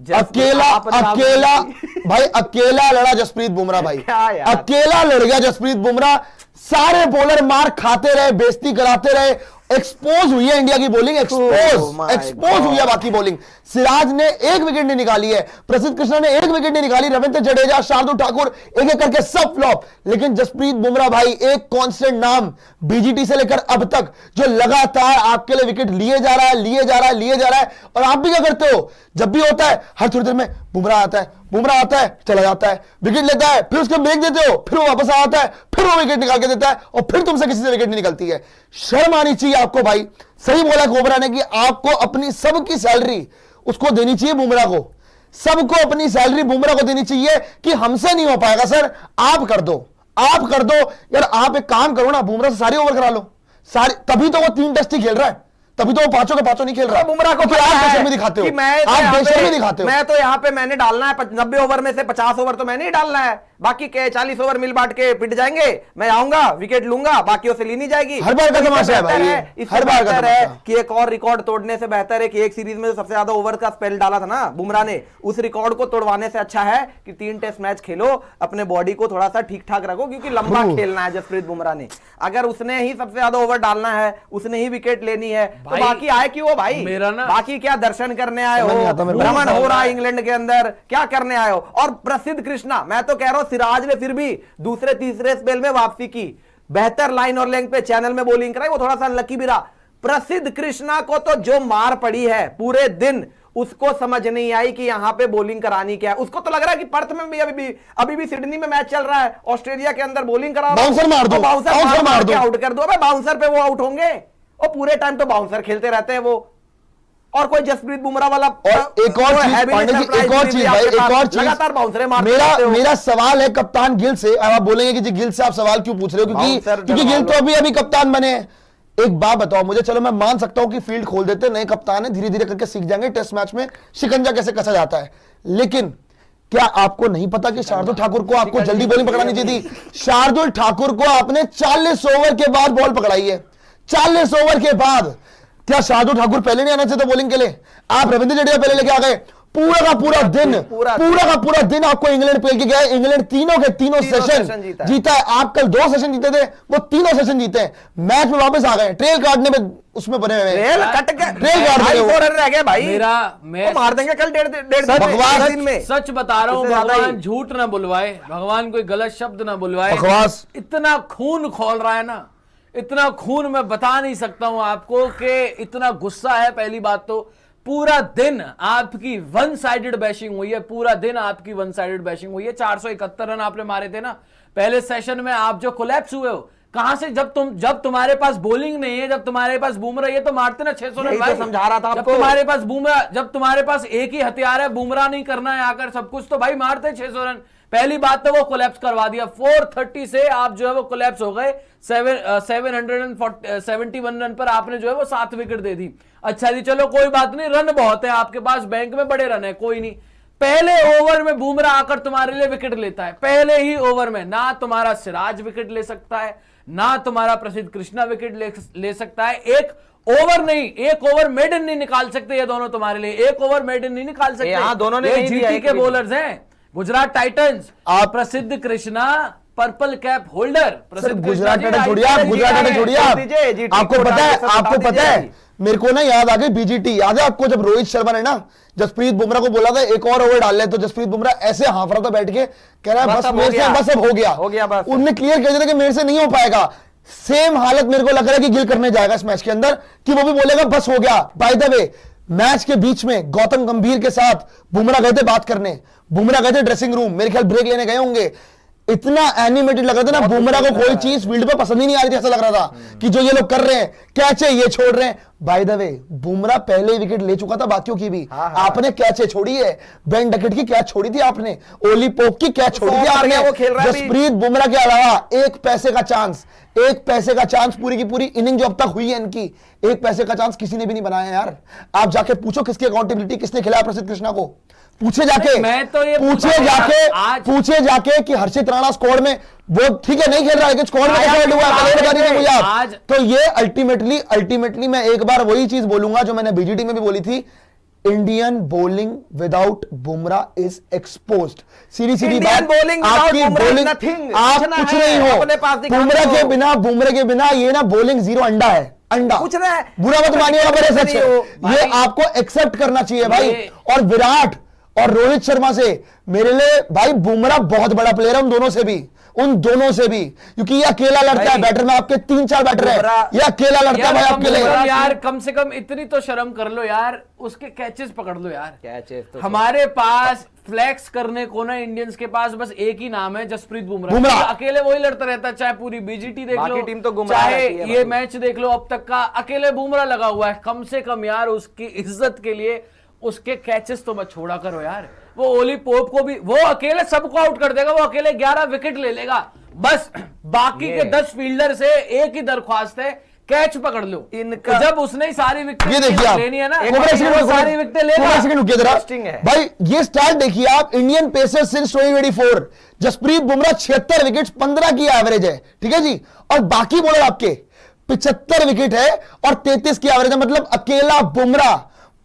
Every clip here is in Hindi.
अकेला अकेला भाई अकेला लड़ा जसप्रीत बुमराह भाई, अकेला लड़ गया जसप्रीत बुमराह। सारे बॉलर मार खाते रहे, बेइज्जती कराते रहे। एक्सपोज हुई है इंडिया की बॉलिंग, एक्सपोज हुई है बाकी बॉलिंग। सिराज ने एक विकेट नहीं निकाली है, प्रसिद्ध कृष्णा ने एक विकेट नहीं निकाली, रविंद्र जडेजा, शार्दुल ठाकुर एक एक करके सब फ्लॉप। लेकिन जसप्रीत बुमराह भाई एक कांस्टेंट नाम, बीजीटी से लेकर अब तक जो लगातार आपके लिए विकेट लिए जा रहा है, लिए जा रहा है, लिए जा रहा है। और आप भी क्या करते हो, जब भी होता है हर थोड़ी देर में बुमराह आता है, बुमराह आता है, चला जाता है, विकेट लेता है, फिर उसको ब्रेक देते हो, फिर वो वापस आता है, फिर वो विकेट निकाल के देता है, और फिर तुमसे किसी से विकेट नहीं निकलती है। शर्म आनी चाहिए आपको भाई। सही बोला कोबरा ने कि आपको अपनी सबकी सैलरी उसको देनी चाहिए, बुमराह को। सबको अपनी सैलरी बुमराह को देनी चाहिए कि हमसे नहीं हो पाएगा सर, आप कर दो, आप कर दो यार। आप एक काम करो ना, बुमराह से सारी ओवर करा लो, सारी। तभी तो वो 3 टेस्ट ही खेल रहा है, तभी तो वो 5 के 5 नहीं खेल रहा। बुमराह को आप देश में दिखाते हो, आप देश में दिखाते हो। मैं तो यहाँ पे मैंने डालना है 90 ओवर में से 50 ओवर तो मैंने ही डालना है, बाकी के 40 ओवर मिल बांट के पिट जाएंगे। मैं आऊंगा, विकेट लूंगा, बाकियों से ली नहीं जाएगी। हर बार का तमाशा है भाई, हर बार का है कि एक और रिकॉर्ड तोड़ने से बेहतर है कि एक सीरीज में सबसे ज्यादा ओवर का स्पेल डाला था ना बुमराह ने, उस रिकॉर्ड को तोड़वाने से अच्छा है कि 3 टेस्ट मैच खेलो, अपने बॉडी को थोड़ा सा ठीक ठाक रखो, क्योंकि लंबा खेलना है जसप्रीत बुमराह ने। अगर उसने ही सबसे ज्यादा ओवर डालना है, उसने ही विकेट लेनी है, तो बाकी आए क्यों भाई? बाकी क्या दर्शन करने आए हो, भ्रमण हो रहा है इंग्लैंड के अंदर, क्या करने आए हो? और प्रसिद्ध कृष्णा, मैं तो कह रहा हूं सिराज ने फिर भी दूसरे तीसरे स्पेल में वापसी की, बेहतर लाइन और लेंथ पे चैनल में बॉलिंग कराई, वो थोड़ा सा अनलकी भी रहा। प्रसिद्ध कृष्णा को तो जो मार पड़ी है पूरे दिन, उसको समझ नहीं आई कि यहां पे बॉलिंग करानी क्या है। उसको तो लग रहा है कि पर्थ में भी अभी भी सिडनी में मैच चल रहा है, ऑस्ट्रेलिया के अंदर बॉलिंग करा, बाउंसर मार दो, बाउंसर मार के आउट कर दो। अबे बाउंसर पे वो आउट होंगे, और पूरे टाइम तो बाउंसर खेलते रहते हैं वो। और कोई जसप्रीत बुमराह वाला और एक और चीज पांडे जी, एक और चीज भाई, एक और चीज लगातार बाउंसरे मारते मेरा सवाल है कप्तान गिल से। अब आप बोलेंगे कि जी गिल से आप सवाल क्यों पूछ रहे हो, क्योंकि गिल तो अभी कप्तान बने हैं। एक बात बताओ मुझे, चलो मैं मान सकता हूं कि फील्ड खोल देते, नए कप्तान है, धीरे धीरे करके सीख जाएंगे टेस्ट मैच में शिकंजा कैसे कसा जाता है। लेकिन क्या आपको नहीं पता कि शार्दुल ठाकुर को आपको जल्दी बॉलिंग पकड़ानी चाहिए थी? शार्दुल ठाकुर को आपने 40 ओवर के बाद बॉल पकड़ाई है, 40 ओवर के बाद। क्या शार्दुल ठाकुर पहले नहीं आना चाहिए था बॉलिंग के लिए? आप रविंद्र जडेजा पहले लेके आ गए। पूरा का पूरा दिन आपको इंग्लैंड पेल के गया है। इंग्लैंड तीनों के तीनों सेशन जीता है। आप कल 2 सेशन जीते थे, वो तीनों सेशन जीते हैं। मैच में वापस आ गए, ट्रेल काटने में उसमें बने हुए, ट्रेल काट रह गए भाई। मैं मार देंगे कल 1.5 दिन में। सच बता रहा हूं, भगवान झूठ ना बुलवाए, भगवान कोई गलत शब्द ना बुलवाए। इतना खून खोल रहा है ना, इतना खून मैं बता नहीं सकता हूं आपको कि इतना गुस्सा है। पहली बात तो पूरा दिन आपकी वन साइडेड बैशिंग हुई है, पूरा दिन आपकी वन साइडेड बैशिंग हुई है। 471 रन आपने मारे थे ना पहले सेशन में। आप जो कोलैप्स हुए हो कहां से? जब तुम्हारे पास बॉलिंग नहीं है, जब तुम्हारे पास बुमराह, ये तो मारते ना 600 रन भाई। समझा रहा था आपको, तुम्हारे पास बुमराह, जब तुम्हारे पास एक ही हथियार है, बुमराह नहीं करना है आकर सब कुछ, तो भाई मारते 600 रन। पहली बात तो वो कोलैप्स करवा दिया। 430 से आप जो है वो कोलैप्स हो गए। 771 रन पर आपने जो है वो 7 विकेट दे दी। अच्छा जी, चलो कोई बात नहीं, रन बहुत है आपके पास, बैंक में बड़े रन है, कोई नहीं। पहले ओवर में बुमराह आकर तुम्हारे लिए विकेट लेता है, पहले ही ओवर में। ना तुम्हारा सिराज विकेट ले सकता है, ना तुम्हारा प्रसिद्ध कृष्णा विकेट ले सकता है। एक ओवर नहीं, एक ओवर मेडन नहीं निकाल सकते ये दोनों तुम्हारे लिए, एक ओवर मेडन नहीं निकाल सकते। दोनों ने जीटी के बॉलर्स हैं, गुजरात टाइटंस। आप प्रसिद्ध कृष्णा पर्पल कैप होल्डर, प्रसिद्ध गुजरात टाइटंस छोड़िए आप, गुजरात टाइटंस छोड़िए आप। आपको पता है मेरे को ना याद आ गई बीजीटी। याद है आपको जब रोहित शर्मा ने ना जसप्रीत बुमराह को बोला था एक और ओवर डाल ले, तो जसप्रीत बुमराह ऐसे हाँफ रहा था बैठ के, कह रहा है बस मेरे से, बस अब हो गया बस। उन्होंने क्लियर कर दिया कि मेरे से नहीं हो पाएगा। सेम हालत मेरे को लग रहा है कि गिल करने जाएगा इस मैच के अंदर, कि वो भी बोलेगा बस हो गया। बाय द वे, मैच के बीच में गौतम गंभीर के साथ बुमराह गए थे बात करने, बुमराह गए थे ड्रेसिंग रूम, मेरे ख्याल ब्रेक लेने गए होंगे। इतना एनिमेटेड लग रहा था ना, बुमराह को कोई चीज फील्ड पे पसंद ही नहीं आ रही थी। ऐसा लग रहा था कि जो ये लोग कर रहे हैं, कैचे ये छोड़ रहे हैं। बाय द वे, बुमराह पहले ही विकेट ले चुका था बाकियों की भी। आपने कैचे छोड़ी है, बेन डकेट की कैच छोड़ी थी आपने, ओली पोप की कैच छोड़ी थी आपने। जसप्रीत बुमराह के अलावा एक पैसे का चांस, एक पैसे का चांस पूरी की पूरी इनिंग जो अब तक हुई है इनकी, एक पैसे का चांस किसी ने भी नहीं बनाया यार। आप जाके पूछो किसकी अकाउंटेबिलिटी, किसने खिलाया प्रसिद्ध कृष्णा को, पूछे जाके, मैं तो ये पूछे जाके कि हर्षित राणा स्क्वाड में, वो ठीक है नहीं खेल रहा है, लेकिन स्क्वाड में कैसे हुआ मुझे आप। तो ये अल्टीमेटली मैं एक बार वही चीज बोलूंगा जो मैंने बीजीटी में भी बोली थी, Indian bowling without Bumrah is exposed. Sidhi Indian बात, bowling without आपकी Bumrah is बॉलिंग nothing। आप पूछना कुछ है, नहीं हो। अपने पास दिखाने बुमराह के बिना ये ना बॉलिंग जीरो अंडा है, अंडा। कुछ ना है। बुरा मत मानिएगा, मेरे सच नहीं है। हो, ये भाई। आपको एक्सेप्ट करना चाहिए भाई। ये- और विराट और रोहित शर्मा से मेरे लिए भाई बुमराह बहुत बड़ा प्लेयर है, उन दोनों से भी, क्योंकि ये अकेला लड़ता है बैटर में, आपके 3-4 बैटर है, बुमराह- ये अकेला लड़ता है भाई आपके लिए। यार कम से कम इतनी तो शर्म कर लो यार, उसके कैचेस पकड़ लो यार। कैचेस तो हमारे पास फ्लेक्स करने को ना इंडियंस के पास बस एक ही नाम है, जसप्रीत बुमराह। बुमराह। अकेले वही लड़ता रहता है, चाहे पूरी बीजीटी देख बाकी लो, टीम तो गुमराह चाहे रहती है ये भाई। मैच देख लो, अब तक का अकेले बुमराह लगा हुआ है। कम से कम यार उसकी इज्जत के लिए उसके कैचेस तो मत छोड़ा करो यार। वो ओली पोप को भी वो अकेले सबको आउट कर देगा, वो अकेले 11 विकेट ले लेगा बस। बाकी के 10 फील्डर से एक ही दरख्वास्त है, कैच पकड़ लो इनका- तो जब उसने ही सारी विकेट ये देखिए आप, लेनी है ना, सारी विकेटें लेगा। Interesting है। भाई ये स्टार्ट देखिए आप, Indian pacer since 2024, Jasprit Bumrah 76 wicket 15 की एवरेज है, ठीक है जी। और बाकी बॉलर आपके 75 विकेट है और 33 की एवरेज है, मतलब अकेला बुमराह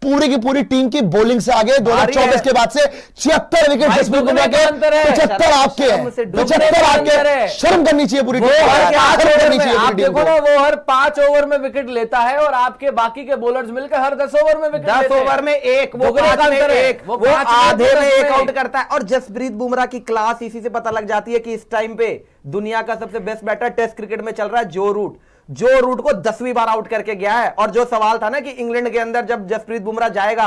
पूरी की पूरी टीम की बॉलिंग से आगे 2024 के बाद से 76 विकेट भाई, जसप्रीत बुमराह के, दुगने का अंतर है। 75 आपके हैं, शर्म से डूबने 75 का अंतर आपके। है। शर्म करनी चाहिए पूरी वो टीम को, हर शर्म 5 करनी ओवर में चाहिए आप पूरी टीम देखो को। ना, वो हर 5 ओवर में विकेट लेता है और आपके बाकी के बॉलर्स मिलकर हर 10 ओवर में विकेट 10 ओवर में एक, वो दुगने का 5 में अंतर है। एक, वो वो 5 में आधे में 10 एक में आउट एक। करता है। और जसप्रीत बुमराह की क्लास इसी से पता लग जाती है कि इस टाइम पे दुनिया का सबसे बेस्ट बैटर टेस्ट क्रिकेट में चल रहा है जो रूट को 10वीं बार आउट करके गया है। और जो सवाल था ना कि इंग्लैंड के अंदर जब जसप्रीत बुमराह जाएगा,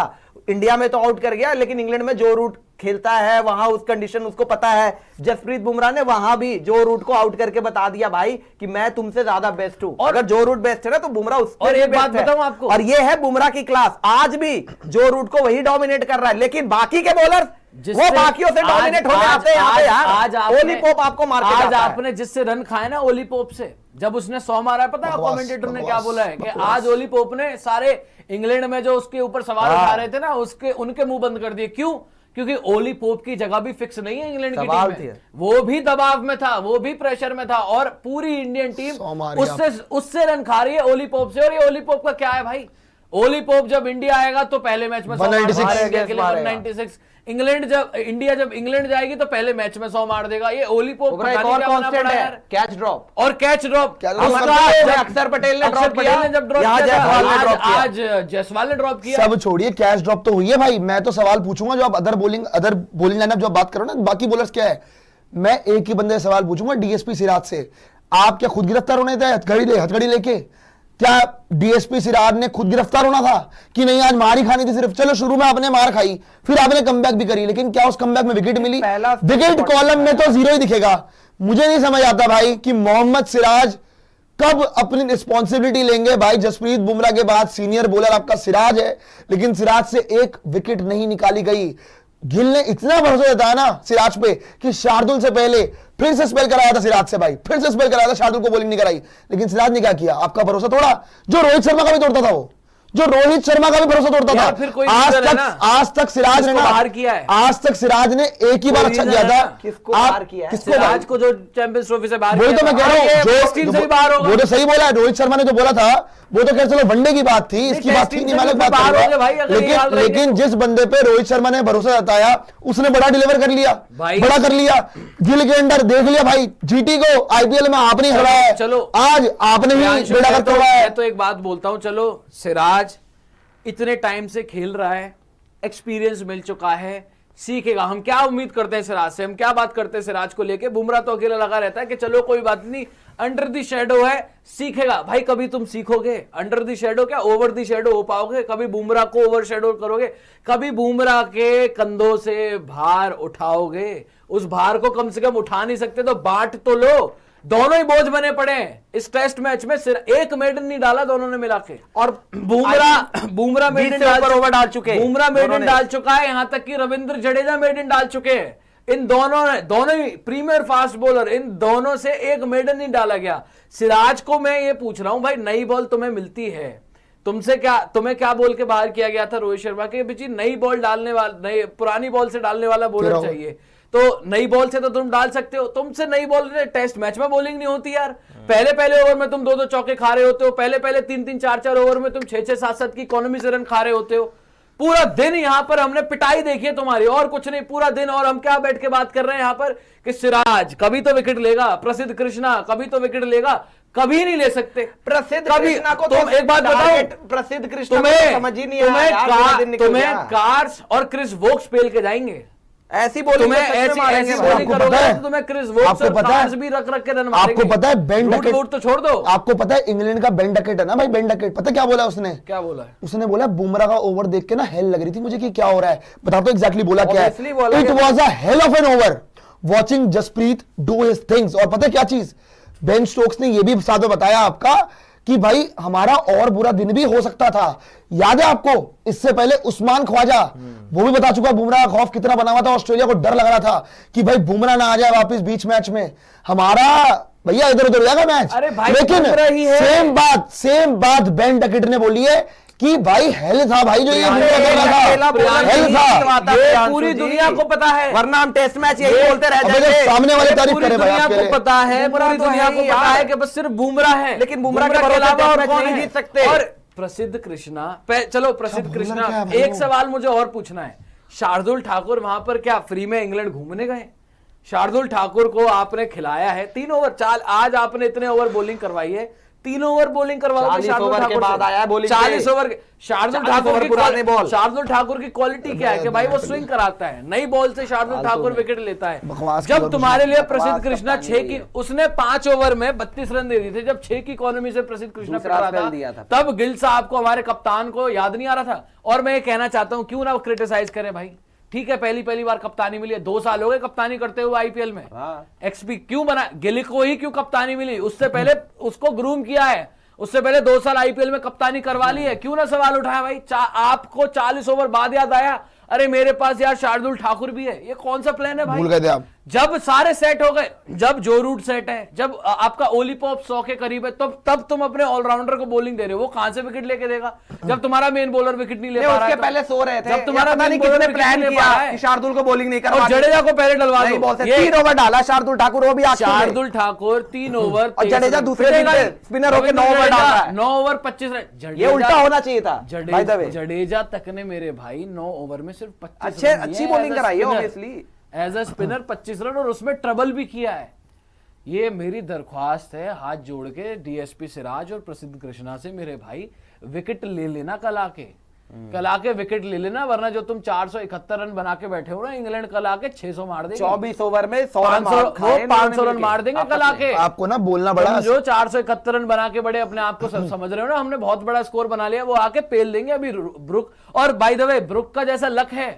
इंडिया में तो आउट कर गया, लेकिन इंग्लैंड में जो रूट खेलता है वहां उस कंडीशन उसको पता है। जसप्रीत बुमराह ने वहां भी जो रूट को आउट करके बता दिया भाई कि मैं तुमसे ज्यादा बेस्ट हूं। और अगर जो रूट बेस्ट है ना तो बुमराह उससे और भी एक बात बेस्ट है। बताऊं आपको, और ये है बुमराह की क्लास। आज भी जो रूट को वही डोमिनेट कर रहा है, लेकिन बाकी के बॉलर वो बाकियों से डोमिनेट होने आते हैं यहाँ पे यार। आज ओली पोप आपको मार के आज जाता है। आपने जिससे रन खाए ना ओली पोप से, जब उसने 100 मारा है, पता है बकवास, कमेंटेटर ने बकवास, क्या बोला है कि बकवास। आज ओली पोप ने सारे इंग्लैंड में जो उसके ऊपर सवाल उठा रहे थे ना, उनके मुंह बंद कर दिए। क्यों? क्योंकि ओली पोप की जगह भी फिक्स नहीं है इंग्लैंड की सवाल टीम में। थी। वो भी दबाव में था, वो भी प्रेशर में था, और पूरी इंडियन टीम 100 मारी उससे रन खा रही है ओली पोप से। और ये ओली पोप का क्या है भाई, ओली पोप जब इंडिया आएगा तो पहले मैच में 100 196 मारेगा, इंडिया के लिए मारेगा। 196। जब इंग्लैंड जाएगी तो पहले मैच में 100 मार देगा। ये ओली पोप बुमराह एक और कांस्टेंट है, कैच ड्रॉप। और कैच ड्रॉप अक्षर पटेल ने ड्रॉप किया, जब ड्रॉप यहाँ किया जायसवाल ने था, ड्रॉप किया। आज जायसवाल ने ड्रॉप किया। सब छोड़िए, कैच ड्रॉप तो हुई है भाई। मैं तो सवाल पूछूंगा जो आप अदर बॉलिंग लाइनअप जो आप बात करो ना, बाकी बॉलर्स क्या है, मैं एक ही बंदे से सवाल पूछूंगा, डीएसपी सिराज से। आप क्या खुद गिरफ्तार होने थे हथकड़ी लेके? क्या डीएसपी सिराज ने खुद गिरफ्तार होना था कि नहीं? आज मार ही खानी थी सिर्फ। चलो शुरू में आपने मार खाई, फिर आपने कमबैक भी करी, लेकिन क्या उस कमबैक में विकेट मिली? विकेट कॉलम में तो जीरो ही दिखेगा। मुझे नहीं समझ आता भाई कि मोहम्मद सिराज कब अपनी रिस्पॉन्सिबिलिटी लेंगे। भाई जसप्रीत बुमराह के बाद सीनियर बॉलर आपका सिराज है, लेकिन सिराज से एक विकेट नहीं निकाली गई। गिल ने इतना भरोसा जताया ना सिराज पे कि शार्दुल से पहले फिर से स्पेल कराया था सिराज से, भाई फिर से स्पेल कराया था, शार्दुल को बॉलिंग नहीं कराई, लेकिन सिराज ने क्या किया? आपका भरोसा तोड़ा, जो रोहित शर्मा का भी तोड़ता था वो, जो रोहित शर्मा का भी भरोसा तोड़ता था। फिर कोई आज तक सिराज ने बाहर किया है, आज तक सिराज ने एक ही बार अच्छा किया था। किसको बाहर किया है? सिराज को जो चैंपियंस ट्रॉफी से बाहर वही तो मैं कह रहा हूँ, वो तो सही बोला है। रोहित शर्मा ने जो बोला था वो तो खैर चलो वनडे की बात थी, इसकी बात थी नहीं, मैं बात कर, लेकिन जिस बंदे पे रोहित शर्मा ने भरोसा जताया उसने बड़ा डिलीवर कर लिया, बड़ा कर लिया। गिल के अंदर देख लिया भाई, जीटी को आईपीएल में आपने हराया है, चलो आज आपने ही बेड़ा कर तोड़ा है। तो एक बात बोलता हूं, चलो सिराज इतने टाइम से खेल रहा है, एक्सपीरियंस मिल चुका है, सीखेगा। हम क्या उम्मीद करते हैं सिराज से, हम क्या बात करते हैं सिराज को लेके? बुमराह तो अकेला लगा रहता है कि चलो कोई बात नहीं, अंडर द शेडो है, सीखेगा। भाई कभी तुम सीखोगे? अंडर द शेडो क्या ओवर द शेडो हो पाओगे? कभी बुमराह को ओवर शेडो करोगे? कभी बुमराह के कंधों से भार उठाओगे? उस भार को कम से कम उठा नहीं सकते तो बांट तो लो। दोनों ही बोझ बने पड़े हैं इस टेस्ट मैच में, सिर्फ एक मेडन नहीं डाला दोनों ने मिला के। और बुमराह मेडन डाल चुके हैं, बुमराह मेडन डाल चुका है, यहां तक कि रविंद्र जडेजा मेडन डाल चुके हैं। इन दोनों ही प्रीमियर फास्ट बॉलर, इन दोनों से एक मेडन नहीं डाला गया। सिराज को मैं ये पूछ रहा हूं भाई, नई बॉल तुम्हें मिलती है, तुम्हें क्या बोल के बाहर किया गया था रोहित शर्मा के? बिची नई बॉल डालने वाला, पुरानी बॉल से डालने वाला बॉलर चाहिए, तो नई बॉल से तो तुम डाल सकते हो। तुमसे नई बॉल टेस्ट मैच में बॉलिंग नहीं होती यार। पहले ओवर में तुम 2-2 चौके खा रहे होते हो, पहले 3-3 4-4 ओवर में तुम 6-6 7-7 की इकोनॉमी से रन खा रहे होते हो। पूरा दिन यहां पर हमने पिटाई देखी है तुम्हारी, और कुछ नहीं, पूरा दिन। और हम क्या बैठ के बात कर रहे हैं यहां पर कि सिराज कभी तो विकेट लेगा, प्रसिद्ध कृष्णा कभी तो विकेट लेगा, कभी नहीं ले सकते प्रसिद्ध कभी। कृष्णा को तुम एक बात बताओ, प्रसिद्ध कृष्णा को समझ ही नहीं आया, तुम्हें कार्स और क्रिस वोक्स पेल के जाएंगे। ऐसी बॉलिंग ऐसी बॉलिंग करोगे तो तुम्हें क्रिस वोक्स और कार्स भी रख के रन मारेंगे। आपको पता है बेन डकेट तो छोड़ दो, आपको पता है इंग्लैंड का बेन डकेट है ना भाई, बेन डकेट पता क्या बोला उसने? क्या बोला है? उसने बोला बुमराह का ओवर देख के ना हेल लग रही थी मुझे कि क्या हो रहा है। बता तो एग्जैक्टली बोला क्या है? It was a hell of an over watching Jasprit do his things. और पता है क्या चीज बेन स्टोक्स ने ये भी साथ में बताया आपका कि भाई हमारा और बुरा दिन भी हो सकता था। याद है आपको इससे पहले उस्मान ख्वाजा वो भी बता चुका बुमराह का खौफ कितना बना हुआ था, ऑस्ट्रेलिया को डर लग रहा था कि भाई बुमराह ना आ जाए वापस बीच मैच में, हमारा भैया इधर उधर हो जाएगा मैच। अरे भाई लेकिन ही है। सेम बात बेन डकेट ने बोली है कि भाई हेल था भाई जो ये हेल था, ये पूरी दुनिया को पता है, वरना हम टेस्ट मैच यही बोलते रह जाएंगे। सामने वाले तारीफ पूरी करे दुनिया को पता है, पूरी दुनिया को पता है कि बस सिर्फ बुमराह है, लेकिन बुमराह के अलावा और कौन नहीं जीत सकते। और प्रसिद्ध कृष्णा चलो प्रसिद्ध कृष्णा, एक सवाल मुझे और पूछना है, शार्दुल ठाकुर वहां पर क्या फ्री में इंग्लैंड घूमने गए? शार्दुल ठाकुर को आपने खिलाया है 3 ओवर, आज आपने इतने ओवर बॉलिंग करवाई है, 3 ओवर बॉलिंग करवाओगे शार्दुल ठाकुर के बाद आया बॉलिंग 40 ओवर। शार्दुल ठाकुर की क्वालिटी क्या है कि भाई वो स्विंग कराता है, नई बॉल से शार्दुल ठाकुर विकेट लेता है। जब तुम्हारे लिए प्रसिद्ध कृष्णा 6 की, उसने 5 ओवर में 32 रन दे दिए थे, जब 6 की इकोनॉमी से प्रसिद्ध कृष्णा पिट रहा था, तब गिल साहब को, हमारे कप्तान को याद नहीं आ रहा था। और मैं ये कहना चाहता हूं क्यों ना क्रिटिसाइज करें भाई, ठीक है पहली बार कप्तानी मिली है, 2 साल हो गए कप्तानी करते हुए आईपीएल में, एक्सपी क्यों बना, गिल को ही क्यों कप्तानी मिली? उससे पहले उसको ग्रूम किया है, उससे पहले 2 साल आईपीएल में कप्तानी करवा ली है, क्यों ना सवाल उठाया भाई? आपको 40 ओवर बाद याद आया अरे मेरे पास यार शार्दुल ठाकुर भी है। ये कौन सा प्लान है भाई? भूल गए थे आप। जब सारे सेट हो गए, जब जो रूट सेट है, जब आपका ओली पॉप 100 के करीब है, तब तुम अपने ऑलराउंडर को बॉलिंग दे रहे हो, वो कहां से विकेट लेके देगा जब तुम्हारा मेन बॉलर विकेट नहीं ले पा रहा है? पहले सो रहे थे, जब तुम्हारा मेन बॉलर प्लान किया कि शार्दुल को बॉलिंग नहीं करवा, जडेजा को पहले डलवा दो। 3 ओवर डाला शार्दुल ठाकुर, वो भी शार्दुल ठाकुर 3 ओवर, और जडेजा दूसरे स्पिनर होकर 9 ओवर डाल रहा है, 9 ओवर 25 रन। ये उल्टा होना चाहिए था। जडेजा तक ने मेरे भाई 9 ओवर में सिर्फ 25 अच्छी बॉलिंग कराई है obviously as a spinner 25 run, और उसमें ट्रबल भी किया है। ये मेरी दरख्वास्त है हाथ जोड़ के डीएसपी सिराज और प्रसिद्ध कृष्णा से, मेरे भाई विकेट ले लेना कल आके विकेट ले लेना, वरना जो तुम 471 रन बना के बैठे हो ना, इंग्लैंड कल आके 600 मार देंगे। 24 ओवर में 500 रन मार देंगे कल आके। आपको ना बोलना बड़ा, जो 471 रन बना के बड़े अपने आप को समझ रहे हो ना, हमने बहुत बड़ा स्कोर बना लिया, वो आके पेल देंगे अभी ब्रुक। और बाय द वे ब्रुक का जैसा लक है,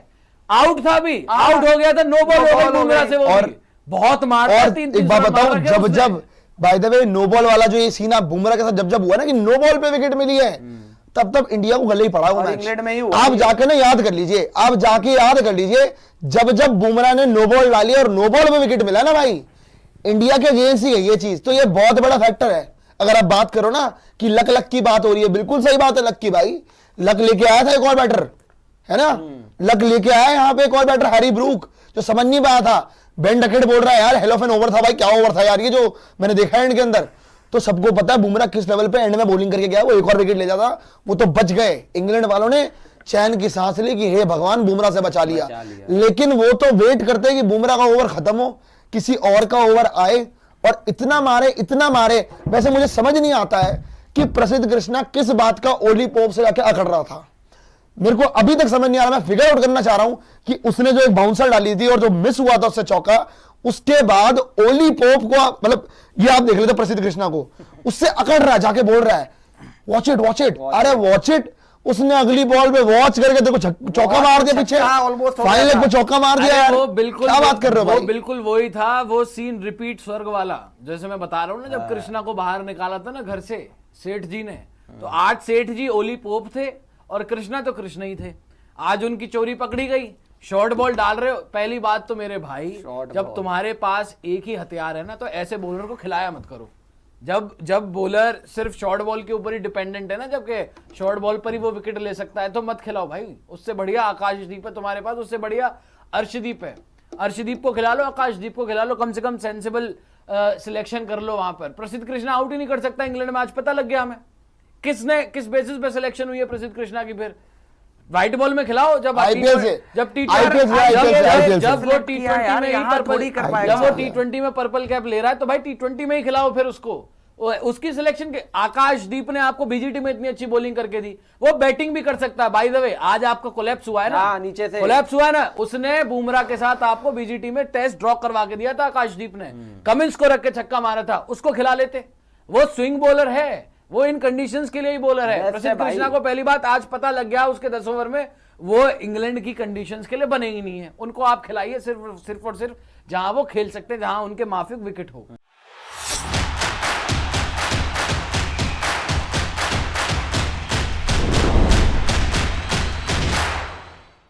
आउट था भी, आउट हो गया था, नो बॉल हो गई बुमराह से, वो और बहुत मारता। और एक बात बताओ, जब by the way no ball वाला जो ये सीन बुमराह के साथ जब हुआ ना कि नो बॉल पे विकेट मिली है, तब इंडिया को गले ही पड़ा वो मैच। इंग्लैंड में ही हुआ। आप जाके ना याद कर लीजिए, आप जाके याद कर लीजिए, जब बुमराह ने नो बॉल डाली और नो बॉल पे विकेट मिला ना भाई, इंडिया के अगेंस्ट ही है ये चीज। तो ये बहुत बड़ा फैक्टर है। अगर आप बात करो ना कि लक की बात हो रही है, बिल्कुल सही बात है, लक की भाई, लक लेके आया था एक और बैटर, है ना, लक लेके आया यहाँ पे एक और बैटर हैरी ब्रूक, जो समझ नहीं पाया था। बेन डकेट बोल रहा है यार हेल ऑफ एन ओवर था, भाई क्या ओवर था यार ये जो मैंने देखा है एंड के अंदर। तो सबको पता है बुमराह किस लेवल पे एंड में बॉलिंग करके गया, वो एक और विकेट ले जाता, वो तो बच गए। इंग्लैंड वालों ने चैन की सांस ली कि हे भगवान बुमराह से बचा लिया। लेकिन वो तो वेट करते कि बुमराह का ओवर खत्म हो, किसी और का ओवर आए, और इतना मारे। वैसे मुझे समझ नहीं आता है कि प्रसिद्ध कृष्णा किस बात का ओली पोप से जाके अकड़ रहा था, मेरे को अभी तक समझ नहीं आ रहा। मैं फिगर आउट करना चाह रहा हूं कि उसने जो एक बाउंसर डाली थी और जो मिस हुआ था उससे चौका, उसके बाद ओली पोप को, मतलब ये आप देख लेते प्रसिद्ध कृष्णा को, उससे अकड़ रहा है, जाके बोल रहा है वॉच इट, अरे वॉच इट। उसने अगली बॉल पे वॉच करके देखो चौका मार दिया, पीछे फाइनल लेग पे चौका मार दिया यार। वो बिल्कुल क्या बात कर रहे हो भाई? बिल्कुल वही था, वो सीन रिपीट स्वर्ग वाला, जैसे मैं बता रहा हूँ ना, जब कृष्णा को बाहर निकाला था ना घर से सेठ जी ने, तो आज सेठ जी ओली पोप थे और कृष्णा तो कृष्णा ही थे। आज उनकी चोरी पकड़ी गई, शॉर्ट बॉल डाल रहे हो। पहली बात तो मेरे भाई, जब तुम्हारे पास एक ही हथियार है ना, तो ऐसे बॉलर को खिलाया मत करो। जब बॉलर सिर्फ शॉर्ट बॉल के ऊपर ही डिपेंडेंट है ना, जबकि शॉर्ट बॉल पर ही वो विकेट ले सकता है, तो मत खिलाओ भाई। उससे बढ़िया आकाशदीप है तुम्हारे पास, उससे बढ़िया अर्शदीप है, अर्शदीप को खिला लो, आकाशदीप को खिला लो, कम से कम सेंसिबल सिलेक्शन कर लो वहां पर। प्रसिद्ध कृष्णा आउट ही नहीं कर सकता इंग्लैंड में, आज पता लग गया हमें किस बेसिस पे सिलेक्शन हुई है प्रसिद्ध कृष्णा की। फिर व्हाइट बॉल में खिलाओ, जब IPL से जब IPL से जब वो T20 यार, में ही यहाँ पर्पल, थोड़ी कर पाएगा। जब वो T20 में पर्पल कैप ले रहा है तो भाई T20 में ही खिलाओ फिर उसको। उसकी सिलेक्शन के आकाशदीप ने आपको बीजीटी में इतनी अच्छी बॉलिंग करके दी, वो बैटिंग भी कर सकता है। बाय द वे आज आपका कोलैप्स हुआ है ना, नीचे से कोलैप्स हुआ है ना, उसने बुमराह के साथ आपको बीजीटी में टेस्ट ड्रॉ करवा के दिया था आकाशदीप ने, कमिंस को रख के छक्का मारा था, उसको खिला लेते। वो स्विंग बॉलर है, वो इन कंडीशंस के लिए ही बॉलर है। प्रसिद्ध कृष्णा को पहली बात आज पता लग गया उसके 10 ओवर में वो इंग्लैंड की कंडीशंस के लिए बने ही नहीं है। उनको आप खिलाइए सिर्फ और सिर्फ जहां वो खेल सकते हैं, जहां उनके माफिक विकेट हो।